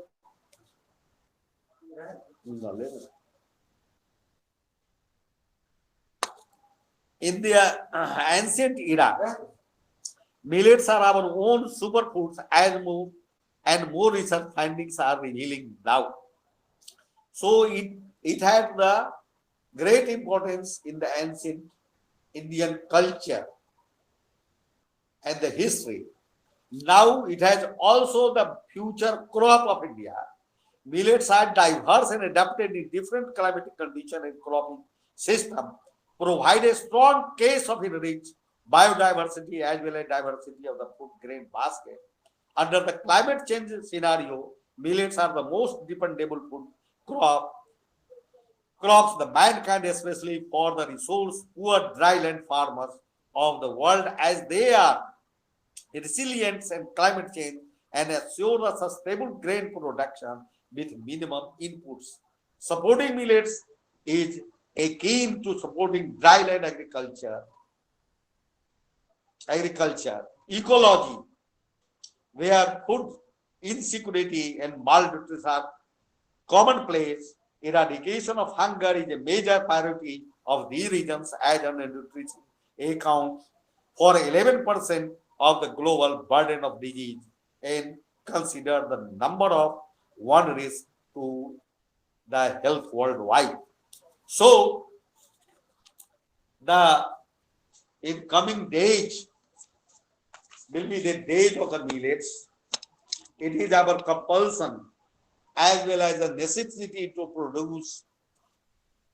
ancient era, millets are our own superfoods and more research findings are revealing now. So it had the great importance in the ancient Indian culture and the history. Now it has also the future crop of India. Millets are diverse and adapted in different climatic conditions and cropping system, provide a strong case of enriched biodiversity as well as diversity of the food grain basket. Under the climate change scenario, millets are the most dependable food crops the mankind, especially for the resource poor dryland farmers of the world, as they are resilience and climate change and assure a sustainable grain production with minimum inputs. Supporting millets is akin to supporting dryland agriculture, ecology, where food insecurity and malnutrition are commonplace. Eradication of hunger is a major priority of these regions as undernutrition accounts for 11% of the global burden of disease and consider the number of one risk to the health worldwide. So the in coming days will be the days of the millets. It is our compulsion as well as the necessity to produce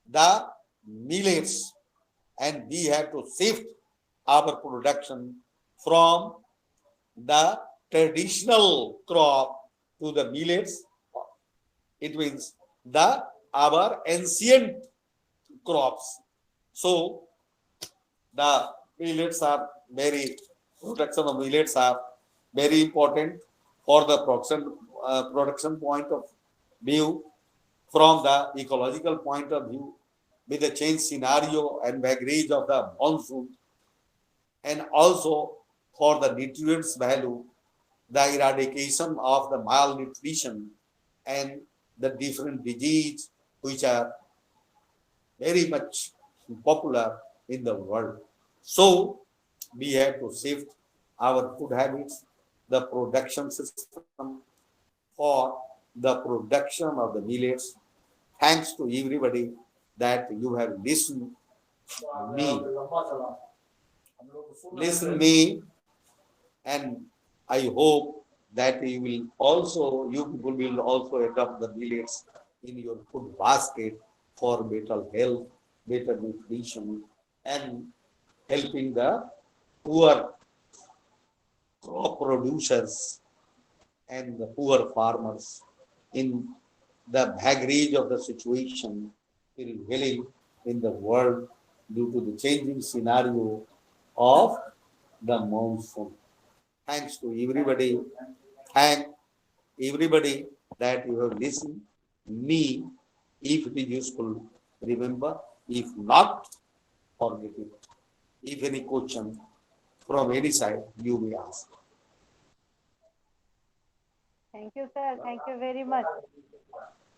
the millets, and we have to shift our production from the traditional crop to the millets. It means our ancient crops. So the millets are production of millets are very important for the production point of view, from the ecological point of view, with the change scenario and vagaries of the monsoon, and also for the nutrients value, the eradication of the malnutrition and the different disease which are very much popular in the world. So we have to shift our food habits, the production system for the production of the millets. Thanks to everybody that you have listened me, and I hope that you people will also adopt the millets in your food basket for better health, better nutrition, and helping the poor crop producers and the poor farmers in the vagaries of the situation prevailing in the world due to the changing scenario of the monsoon. Thanks to everybody. Thank everybody that you have listened me. If it is useful, remember. If not, forget it. If any question from any side, you may ask. Thank you sir, thank you very much.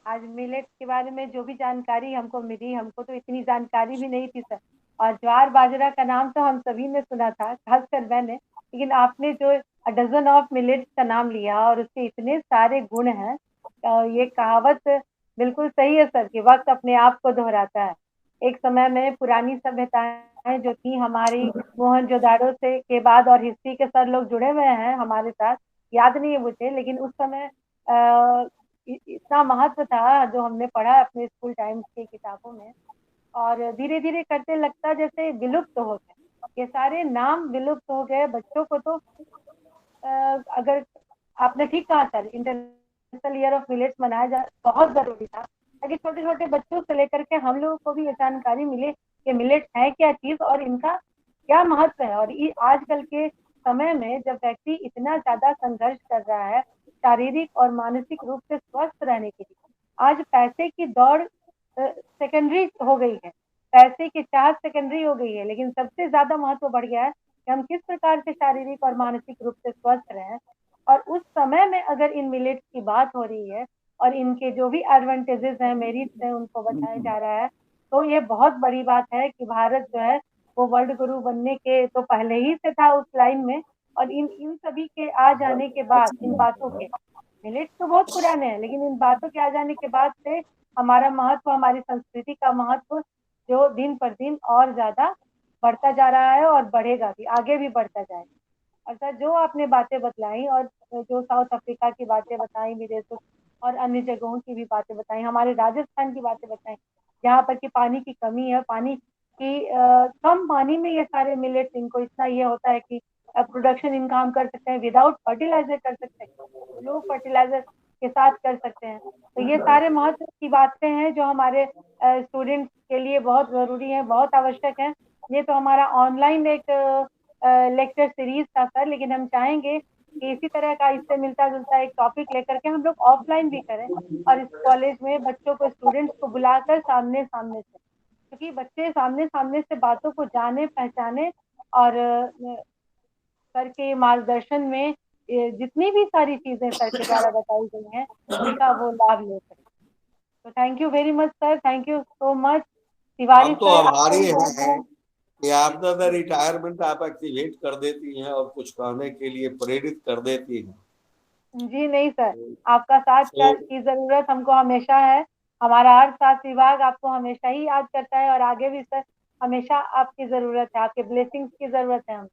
आज millets के बारे में जो भी जानकारी हमको मिली, हमको तो इतनी जानकारी भी नहीं थी सर। और ज्वार बाजरा का नाम तो हम सभी ने सुना था, खासकर मैंने, लेकिन आपने जो डजन ऑफ मिलेट्स का नाम लिया और उसके इतने सारे गुण हैं, ये कहावत बिल्कुल सही है सर कि वक्त अपने आप को दोहराता है। एक समय में पुरानी सभ्यताएं जो थी हमारी, मोहनजोदाड़ो से के बाद, और हिस्ट्री के सर लोग जुड़े हुए हैं हमारे साथ, याद नहीं है मुझे, लेकिन उस समय इतना महत्व था जो हमने पढ़ा अपने स्कूल टाइम्स की किताबों में, और धीरे धीरे करते लगता जैसे विलुप्त हो गए। ये सारे नाम विलुप्त हो गए। बच्चों को तो अगर आपने ठीक कहा sir, international year of millets मनाया जा बहुत जरूरी था, ताकि छोटे छोटे बच्चों से लेकर के हम लोगों को भी ये जानकारी मिले कि मिलेट्स है क्या चीज और इनका क्या महत्व है। और आजकल के समय में जब व्यक्ति इतना ज्यादा संघर्ष कर रहा है शारीरिक और मानसिक रूप से स्वस्थ रहने के लिए, आज पैसे की दौड़ सेकेंडरी हो गई है, पैसे की चाहत सेकेंडरी हो गई है, लेकिन सबसे ज्यादा महत्व बढ़ गया है कि हम किस प्रकार से शारीरिक और मानसिक रूप से स्वस्थ रहें। और उस समय में अगर इन मिलेट्स की बात हो रही है और इनके जो भी एडवांटेजेस हैं, मेरिट्स हैं, उनको बताया जा रहा है, तो ये बहुत बड़ी बात है कि भारत जो है वो वर्ल्ड गुरु बनने के तो पहले ही से था उस लाइन में। और इन इन सभी के आ जाने के बाद, इन बातों के, मिलेट्स तो बहुत पुराने हैं, लेकिन इन बातों के आ जाने के बाद से हमारा महत्व, हमारी संस्कृति का महत्व जो दिन पर दिन और ज्यादा बढ़ता जा रहा है और बढ़ेगा भी, आगे भी बढ़ता जाएगा। और सर जो आपने बातें बतलाई और जो साउथ अफ्रीका की बातें बताई, विदेशों और अन्य जगहों की भी बातें बताई, हमारे राजस्थान की बातें बताई, जहाँ पर कि पानी की कमी है, पानी की कम पानी में ये सारे मिलेट्स, इनको इतना ये होता है कि प्रोडक्शन इनका हम कर सकते हैं, विदाउट फर्टिलाइजर कर सकते हैं, लो फर्टिलाइजर के साथ कर सकते हैं। तो ये सारे महत्व की बातें हैं जो हमारे स्टूडेंट्स के लिए बहुत जरूरी है, बहुत आवश्यक है। ये तो हमारा ऑनलाइन एक लेक्चर सीरीज था सर, लेकिन हम चाहेंगे कि इसी तरह का इससे मिलता जुलता एक टॉपिक लेकर के हम लोग ऑफलाइन भी करें, और इस कॉलेज में बच्चों को, स्टूडेंट्स को बुलाकर सामने सामने से, क्योंकि बच्चे सामने सामने से बातों को जाने, पहचाने, और सर के मार्गदर्शन में जितनी भी सारी चीजें सर के द्वारा बताई गई हैं उनका वो लाभ ले सके। तो thank you very much sir, thank you so much. Tiwari हम तो सर आभारी आपका भी बहुत हैं बहुत। कि आफ्टर द रिटायरमेंट आप एक्टिवेट कर देती हैं और कुछ कहने के लिए प्रेरित कर देती हैं। जी नहीं सर, आपका साथ तो की जरूरत हमको हमेशा है। हमारा हर स्वास्थ्य विभाग आपको हमेशा ही याद करता है, और आगे भी सर हमेशा आपकी जरूरत है, आपके ब्लेसिंग्स की जरूरत है। हम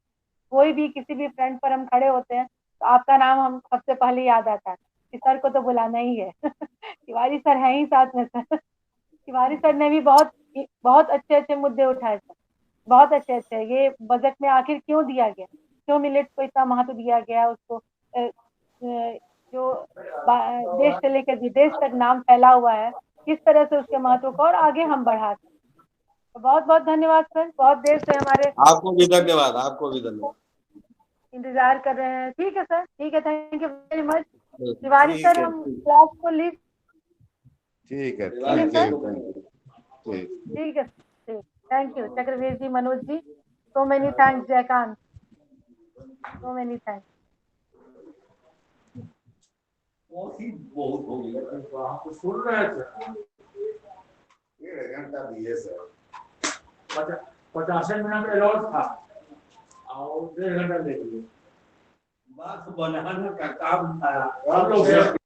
कोई भी किसी भी फ्रंट पर हम खड़े होते हैं तो आपका नाम हम सबसे पहले याद आता है कि सर को तो बुलाना ही है। तिवारी सर है ही साथ में सर। तिवारी सर ने भी बहुत बहुत अच्छे अच्छे मुद्दे उठाए सर, बहुत अच्छे अच्छे। ये बजट में आखिर क्यों दिया गया, क्यों मिलेट्स को इतना महत्व दिया गया, उसको जो देश से लेकर विदेश तक नाम फैला हुआ है, किस तरह से उसके महत्व को और आगे हम बढ़ा सकें। तो बहुत बहुत धन्यवाद सर, बहुत देर से हमारे आपको भी धन्यवाद, आपको भी धन्यवाद। इंतजार कर रहे हैं। ठीक है सर, ठीक है, thank you very much. Tiwari ठीक सर है, हम क्लास को लीव। ठीक है, ठीक है thank sir, you, thank you, ठीक। ठीक है, ठीक, thank you Chakraveer ji, Manoj ji, so many thanks, Jaikant, so many thanks. बहुत हो गया, आप सुन रहे थे। 1.5 घंटा दिए सर। 50 मिनट अलॉट था और 1.5 घंटा ले लिए। बात बनाने का काम था हम लोग।